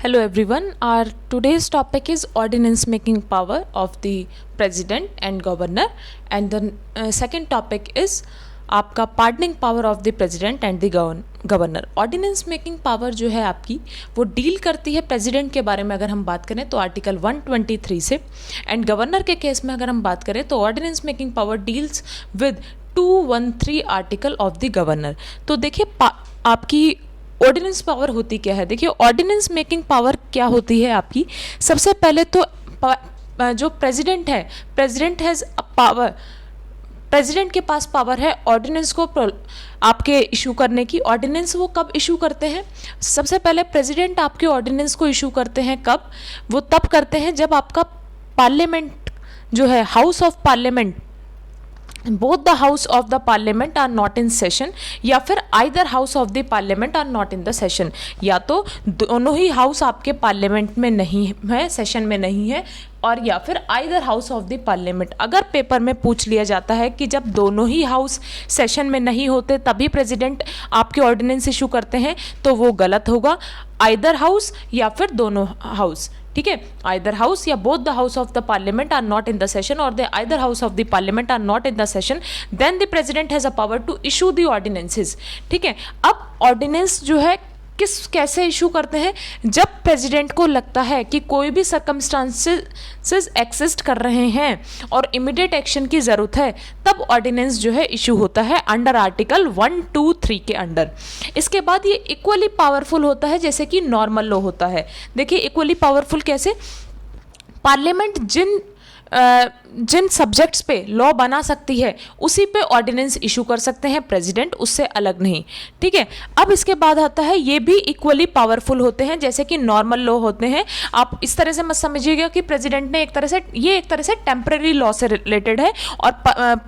Hello everyone. Our today's topic is ordinance making power of the president and governor, and the second topic is आपका pardoning power of the president and the governor. Ordinance making power जो है आपकी वो deal करती है president के बारे में. अगर हम बात करें तो आर्टिकल 123 से, एंड गवर्नर के केस में अगर हम बात करें तो ordinance making power deals with 213 article of the governor. तो देखिए आपकी ऑर्डिनेंस पावर होती क्या है. देखिए ऑर्डिनेंस मेकिंग पावर क्या होती है आपकी. सबसे पहले तो जो प्रेसिडेंट है, president has a power, president के पास पावर है ऑर्डिनेंस को आपके इशू करने की. ऑर्डिनेंस वो कब इशू करते हैं? सबसे पहले प्रेसिडेंट आपके ऑर्डिनेंस को इशू करते हैं कब? वो तब करते हैं जब आपका पार्लियामेंट जो है, house of parliament, both the house of the parliament are not in session, या फिर either house of the parliament are not in the session. या तो दोनों ही हाउस आपके पार्लियामेंट में नहीं है, सेशन में नहीं है, और या फिर either house of the parliament. अगर पेपर में पूछ लिया जाता है कि जब दोनों ही हाउस सेशन में नहीं होते तभी प्रेसिडेंट आपके ऑर्डिनेंस इशू करते हैं, तो वो गलत होगा. आइदर हाउस या फिर दोनों हाउस, ठीक है. आइदर हाउस या both the house of the parliament are not in the session, और the either house of the parliament are not in the session, then the president has a power to issue the ordinances. ठीक है. अब ordinance जो है कैसे issue करते हैं? जब प्रेसिडेंट को लगता है कि कोई भी सर्कमस्टांसेस एग्जिस्ट कर रहे हैं और इमीडिएट एक्शन की ज़रूरत है, तब ऑर्डिनेंस जो है इशू होता है अंडर आर्टिकल 123 के अंडर. इसके बाद ये इक्वली पावरफुल होता है जैसे कि नॉर्मल लॉ होता है. देखिए इक्वली पावरफुल कैसे? पार्लियामेंट जिन सब्जेक्ट्स पे लॉ बना सकती है उसी पे ऑर्डिनेंस इशू कर सकते हैं प्रेसिडेंट, उससे अलग नहीं. ठीक है. अब इसके बाद आता है ये भी इक्वली पावरफुल होते हैं जैसे कि नॉर्मल लॉ होते हैं. आप इस तरह से मत समझिएगा कि प्रेसिडेंट ने एक तरह से टेम्परेरी लॉ से रिलेटेड है, और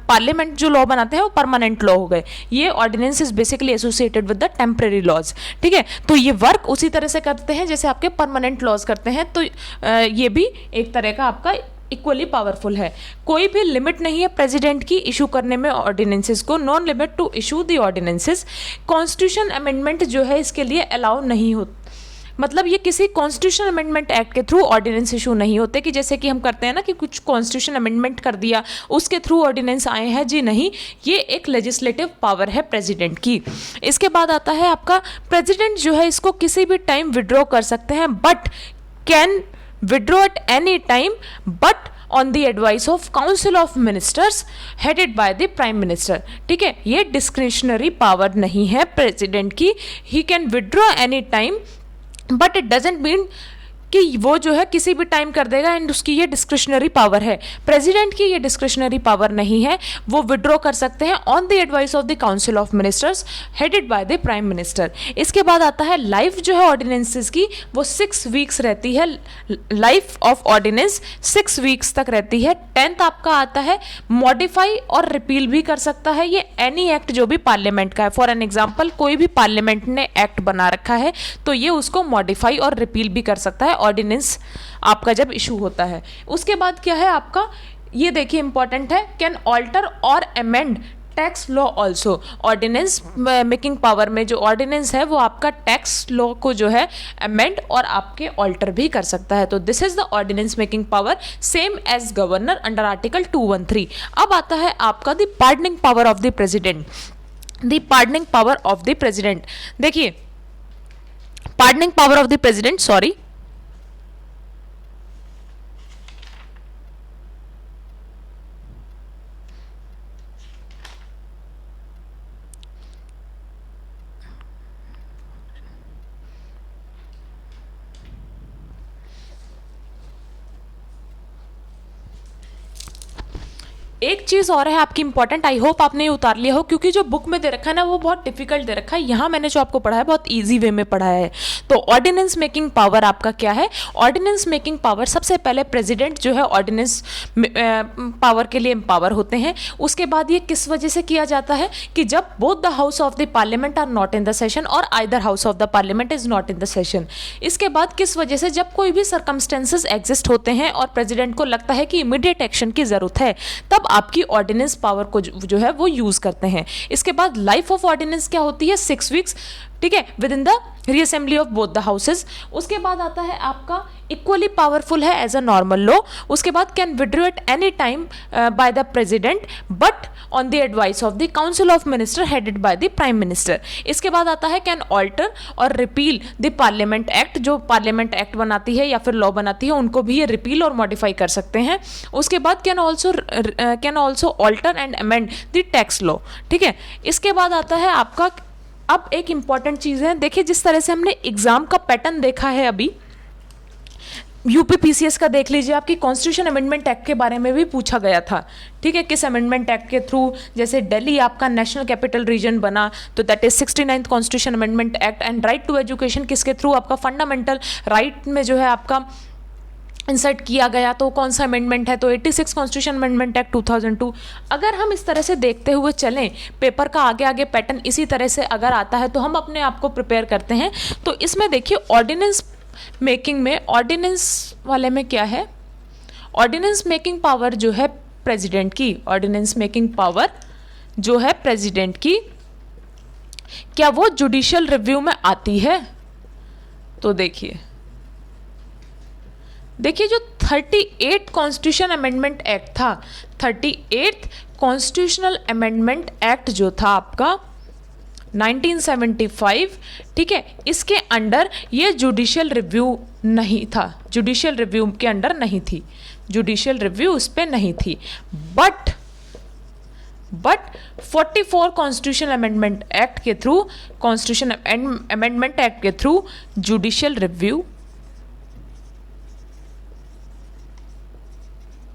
पार्लियामेंट जो लॉ बनाते हैं वो परमानेंट लॉ हो गए. ये ordinance is basically associated with the temporary laws. ठीक है. तो ये वर्क उसी तरह से करते हैं जैसे आपके परमानेंट लॉज करते हैं. तो ये भी एक तरह का आपका इक्वली पावरफुल है. कोई भी लिमिट नहीं है प्रेसिडेंट की इशू करने में ऑर्डिनेंसेस को. Non limit to issue the ordinances. Constitution amendment जो है इसके लिए अलाउ नहीं हो, मतलब ये किसी कॉन्स्टिट्यूशन अमेंडमेंट एक्ट के थ्रू ऑर्डिनेंस इशू नहीं होते कि जैसे कि हम करते हैं ना कि कुछ कॉन्स्टिट्यूशन अमेंडमेंट कर दिया उसके थ्रू ऑर्डिनेंस आए हैं. जी नहीं, ये एक लेजिस्लेटिव पावर है प्रेसिडेंट की. इसके बाद आता है आपका प्रेसिडेंट जो है इसको किसी भी टाइम विड्रॉ कर सकते हैं, but can withdraw at any time but on the advice of council of ministers headed by the prime minister. ठीक है. ये discretionary power नहीं है प्रेसिडेंट की. he can withdraw any time but it doesn't mean कि वो जो है किसी भी टाइम कर देगा एंड उसकी ये डिस्क्रिशनरी पावर है. प्रेसिडेंट की ये डिस्क्रिशनरी पावर नहीं है. वो विड्रॉ कर सकते हैं on the advice of the council of ministers headed by the prime minister. इसके बाद आता है लाइफ जो है ऑर्डिनेंसेस की वो 6 वीक्स रहती है. लाइफ ऑफ ऑर्डिनेंस 6 वीक्स तक रहती है. 10th आपका आता है मॉडिफाई और रिपील भी कर सकता है ये एनी एक्ट जो भी पार्लियामेंट का है. फॉर एन एग्जाम्पल कोई भी पार्लियामेंट ने एक्ट बना रखा है तो ये उसको मॉडिफाई और रिपील भी कर सकता है ऑर्डिनेंस आपका जब इशू होता है. उसके बाद क्या है आपका, ये देखिए इंपॉर्टेंट है, कैन ऑल्टर और amend tax law also. Ordinance making power में जो ऑर्डिनेंस है वो आपका टैक्स लॉ को जो है अमेंड और आपके ऑल्टर भी कर सकता है. तो this is the ordinance making power same as governor under article 213. अब आता है आपका the pardoning power of the president. The pardoning power of the president, देखिए pardoning power of the president, sorry, एक चीज़ और है आपकी इंपॉर्टेंट, आई होप आपने ये उतार लिया हो, क्योंकि जो बुक में दे रखा है ना वो बहुत डिफिकल्ट दे रखा है. यहाँ मैंने जो आपको पढ़ा है बहुत इजी वे में पढ़ाया है. तो ऑर्डिनेंस मेकिंग पावर आपका क्या है? ऑर्डिनेंस मेकिंग पावर सबसे पहले प्रेसिडेंट जो है ऑर्डिनेंस पावर के लिए एम्पावर होते हैं. उसके बाद ये किस वजह से किया जाता है कि जब both the house of the parliament are not in the session और either house of the parliament is not in the session. इसके बाद किस वजह से, जब कोई भी सर्कमस्टेंसेस एग्जिस्ट होते हैं और प्रेसिडेंट को लगता है कि इमीडिएट एक्शन की जरूरत है, तब आपकी ऑर्डिनेंस पावर को जो है वो यूज करते हैं. इसके बाद लाइफ ऑफ ऑर्डिनेंस क्या होती है? 6 वीक्स. ठीक है, with in the reassembly of both the houses. उसके बाद आता है आपका इक्वली पावरफुल है एज अ नॉर्मल लॉ। उसके बाद can withdraw at any time by the president but on the advice of the council of minister headed by the prime minister. इसके बाद आता है कैन ऑल्टर और रिपील द पार्लियामेंट एक्ट, जो parliament act बनाती है या फिर लॉ बनाती है उनको भी ये रिपील और मॉडिफाई कर सकते हैं। उसके बाद can also alter and amend the tax law. ठीक है, इसके बाद आता है आपका, अब एक इंपॉर्टेंट चीज़ है, देखिए जिस तरह से हमने एग्जाम का पैटर्न देखा है अभी, यूपीपीसीएस का देख लीजिए, आपकी कॉन्स्टिट्यूशन अमेंडमेंट एक्ट के बारे में भी पूछा गया था। ठीक है, किस अमेंडमेंट एक्ट के थ्रू, जैसे दिल्ली आपका नेशनल कैपिटल रीजन बना तो that is 69th constitution amendment act. And right to education किसके थ्रू, आपका फंडामेंटल राइट में जो है आपका इंसर्ट किया गया, तो कौन सा अमेंडमेंट है, तो 86 कॉन्स्टिट्यूशन अमेंडमेंट एक्ट 2002। अगर हम इस तरह से देखते हुए चलें, पेपर का आगे आगे पैटर्न इसी तरह से अगर आता है तो हम अपने आप को प्रिपेयर करते हैं। तो इसमें देखिए ऑर्डिनेंस मेकिंग में, ऑर्डिनेंस वाले में क्या है, ऑर्डिनेंस मेकिंग पावर जो है प्रेसिडेंट की, ऑर्डिनेंस मेकिंग पावर जो है प्रेसिडेंट की, क्या वो जुडिशियल रिव्यू में आती है? तो देखिए जो 38 कॉन्स्टिट्यूशन अमेंडमेंट एक्ट था, 38th कॉन्स्टिट्यूशनल अमेंडमेंट एक्ट जो था आपका 1975, ठीक है, इसके अंडर ये जुडिशियल रिव्यू नहीं था, जुडिशियल रिव्यू के अंडर नहीं थी, जुडिशियल रिव्यू उस पर नहीं थी। बट 44 कॉन्स्टिट्यूशन अमेंडमेंट एक्ट के थ्रू, कॉन्स्टिट्यूशन अमेंडमेंट एक्ट के थ्रू जुडिशियल रिव्यू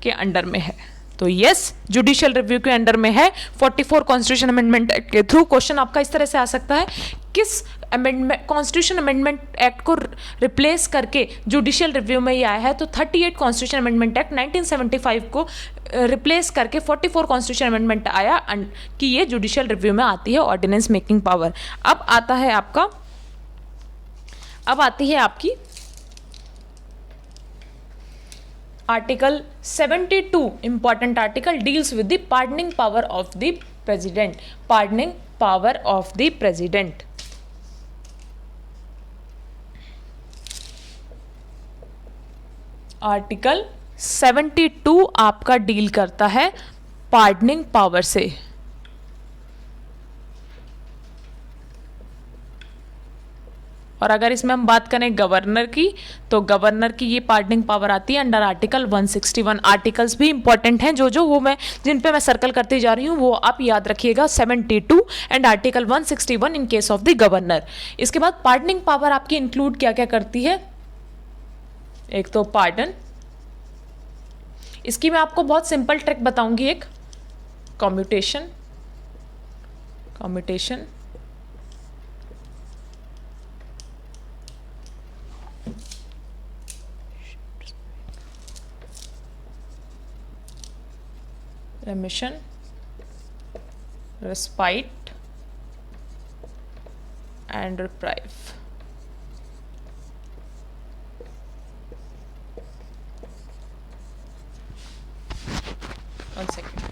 के अंडर में है। तो यस, जुडिशियल रिव्यू के अंडर में है 44 कॉन्स्टिट्यूशन अमेंडमेंट एक्ट के थ्रू। क्वेश्चन आपका इस तरह से आ सकता है, किस अमेंडमेंट, कॉन्स्टिट्यूशन अमेंडमेंट एक्ट को रिप्लेस करके जुडिशियल रिव्यू में ये आया है? तो 38 कॉन्स्टिट्यूशन अमेंडमेंट एक्ट 1975 को रिप्लेस करके 44 कॉन्स्टिट्यूशन अमेंडमेंट आया कि ये जुडिशियल रिव्यू में आती है ऑर्डिनेंस मेकिंग पावर। अब आता है आपका, अब आती है आपकी article 72, important article, deals with the pardoning power of the president, pardoning power of the president. Article 72 आपका डील करता है पार्डनिंग पावर से। और अगर इसमें हम बात करें गवर्नर की, तो गवर्नर की ये पार्डनिंग पावर आती है अंडर आर्टिकल 161। आर्टिकल्स भी इंपॉर्टेंट हैं, जो वो मैं जिन पे मैं सर्कल करती जा रही हूँ वो आप याद रखिएगा, 72 and article 161 in case of the governor. इसके बाद पार्डनिंग पावर आपकी इंक्लूड क्या क्या करती है? एक तो पार्डन, इसकी मैं आपको बहुत सिंपल ट्रिक बताऊंगी, एक commutation, commutation, remission, respite and reprieve। One second।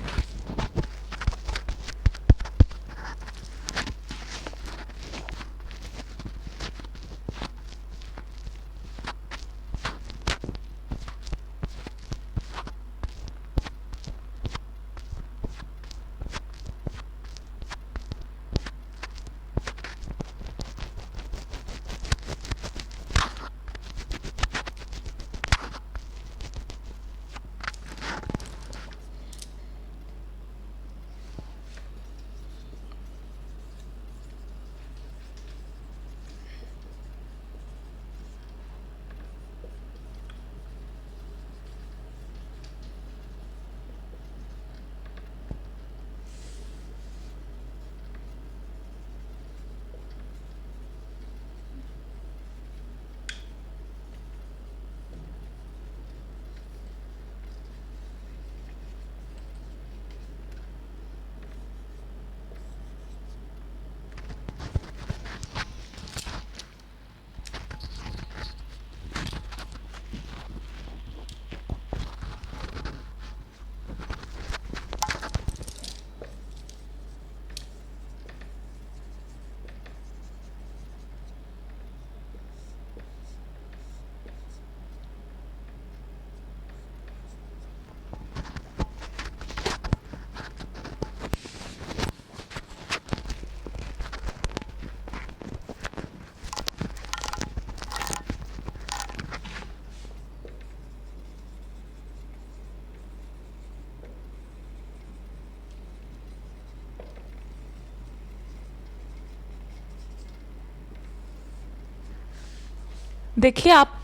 देखिए आप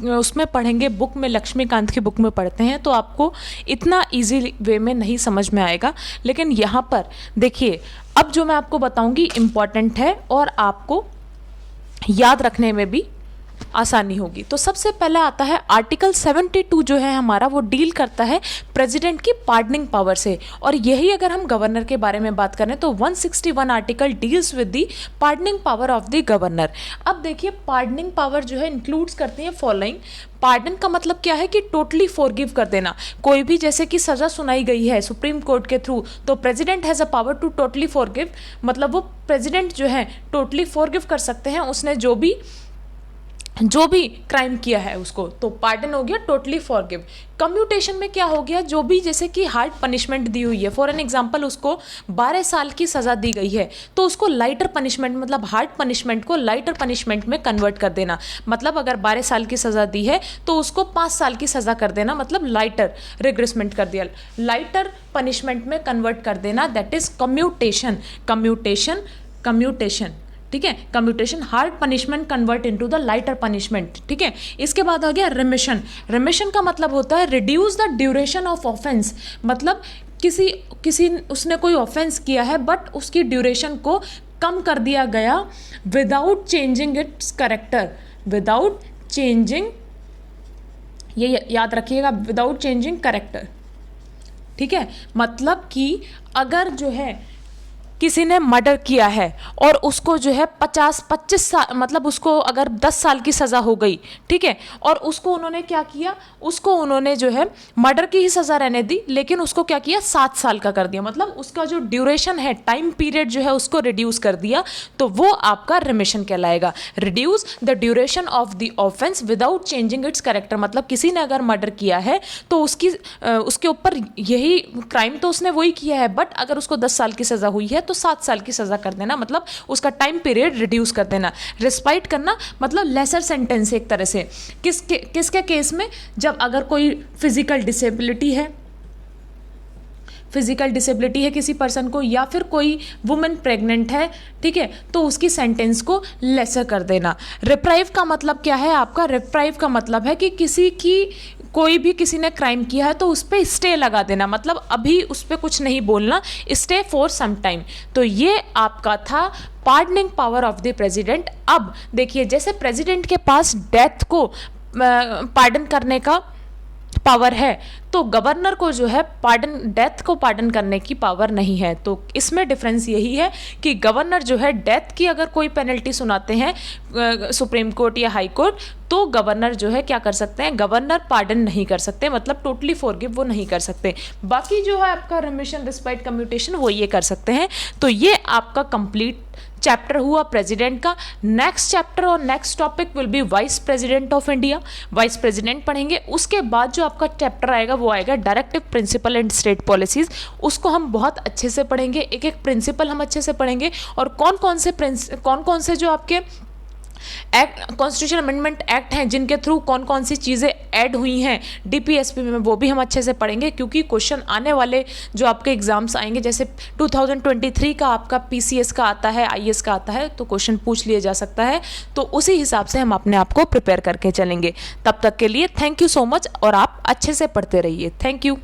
उसमें पढ़ेंगे, बुक में, लक्ष्मीकांत की बुक में पढ़ते हैं तो आपको इतना इजी वे में नहीं समझ में आएगा, लेकिन यहाँ पर देखिए अब जो मैं आपको बताऊंगी इम्पॉर्टेंट है और आपको याद रखने में भी आसानी होगी। तो सबसे पहले आता है आर्टिकल 72 जो है हमारा, वो डील करता है प्रेसिडेंट की पार्डनिंग पावर से, और यही अगर हम गवर्नर के बारे में बात करें तो 161 article deals with the pardoning power of the governor. अब देखिए पार्डनिंग पावर जो है इंक्लूड्स करती है फॉलोइंग। पार्डन का मतलब क्या है कि टोटली फॉरगिव कर देना। कोई भी जैसे कि सज़ा सुनाई गई है सुप्रीम कोर्ट के थ्रू, तो president has a power to totally forgive, मतलब वो प्रेसिडेंट जो है टोटली फॉरगिव कर सकते हैं उसने जो भी क्राइम किया है उसको, तो पार्डन हो गया टोटली फॉरगिव। कम्यूटेशन में क्या हो गया, जो भी जैसे कि हार्ड पनिशमेंट दी हुई है, फॉर एन एग्जांपल उसको 12 साल की सज़ा दी गई है तो उसको लाइटर पनिशमेंट, मतलब हार्ड पनिशमेंट को लाइटर पनिशमेंट में कन्वर्ट कर देना। मतलब अगर 12 साल की सज़ा दी है तो उसको 5 साल की सज़ा कर देना, मतलब लाइटर रिग्रेसमेंट कर दिया, लाइटर पनिशमेंट में कन्वर्ट कर देना, दैट इज कम्यूटेशन। कम्यूटेशन ठीक है, commutation, hard punishment convert into the lighter punishment. ठीक है, इसके बाद आ गया रिमिशन। रिमिशन का मतलब होता है reduce the duration of offence, मतलब किसी उसने कोई ऑफेंस किया है बट उसकी ड्यूरेशन को कम कर दिया गया without changing it's character, without changing, ये याद रखिएगा, विदाउट चेंजिंग कैरेक्टर। ठीक है, मतलब कि अगर जो है किसी ने मर्डर किया है और उसको जो है 25 साल, मतलब उसको अगर 10 साल की सज़ा हो गई, ठीक है, और उसको उन्होंने क्या किया, उसको उन्होंने जो है मर्डर की ही सज़ा रहने दी, लेकिन उसको क्या किया 7 साल का कर दिया, मतलब उसका जो ड्यूरेशन है, टाइम पीरियड जो है उसको रिड्यूस कर दिया, तो वो आपका रिमिशन कहलाएगा। Reduce the duration of the offence without changing it's character, मतलब किसी ने अगर मर्डर किया है तो उसके ऊपर यही क्राइम तो उसने वही किया है, बट अगर उसको 10 साल की सज़ा हुई है तो 7 साल की सज़ा कर देना, मतलब उसका टाइम पीरियड रिड्यूस कर देना। रिस्पाइट करना मतलब लेसर सेंटेंस एक तरह से। किसके केस में, जब अगर कोई फिजिकल डिसेबिलिटी है किसी पर्सन को, या फिर कोई वुमेन प्रेग्नेंट है, ठीक है, तो उसकी सेंटेंस को लेसर कर देना। रिप्राइव का मतलब क्या है आपका, रिप्राइव का मतलब है कि किसी ने क्राइम किया है तो उस पर स्टे लगा देना, मतलब अभी उस पर कुछ नहीं बोलना, स्टे फॉर सम टाइम। तो ये आपका था pardoning power of the president. अब देखिए जैसे प्रेसिडेंट के पास डेथ को पार्डन करने का पावर है, तो गवर्नर को जो है डेथ को पार्डन करने की पावर नहीं है। तो इसमें डिफरेंस यही है कि गवर्नर जो है डेथ की अगर कोई पेनल्टी सुनाते हैं सुप्रीम कोर्ट या हाई कोर्ट, तो गवर्नर जो है क्या कर सकते हैं, गवर्नर पार्डन नहीं कर सकते, मतलब टोटली फॉरगिव वो नहीं कर सकते। बाकी जो है आपका रिमिशन, रिस्पाइट, कम्यूटेशन वो ये कर सकते हैं। तो ये आपका कंप्लीट चैप्टर हुआ प्रेसिडेंट का। नेक्स्ट चैप्टर और next topic will be vice president of India, vice president पढ़ेंगे। उसके बाद जो आपका चैप्टर आएगा वो आएगा directive principle and state policies. उसको हम बहुत अच्छे से पढ़ेंगे, एक एक प्रिंसिपल हम अच्छे से पढ़ेंगे, और कौन कौन से जो आपके एक्ट, कॉन्स्टिट्यूशन अमेंडमेंट एक्ट हैं जिनके थ्रू कौन कौन सी चीज़ें ऐड हुई हैं डीपीएसपी में, वो भी हम अच्छे से पढ़ेंगे, क्योंकि क्वेश्चन आने वाले जो आपके एग्जाम्स आएंगे, जैसे 2023 का आपका पीसीएस का आता है, आईएएस का आता है, तो क्वेश्चन पूछ लिया जा सकता है। तो उसी हिसाब से हम अपने आप को प्रिपेयर करके चलेंगे। तब तक के लिए थैंक यू सो मच, और आप अच्छे से पढ़ते रहिए। Thank you.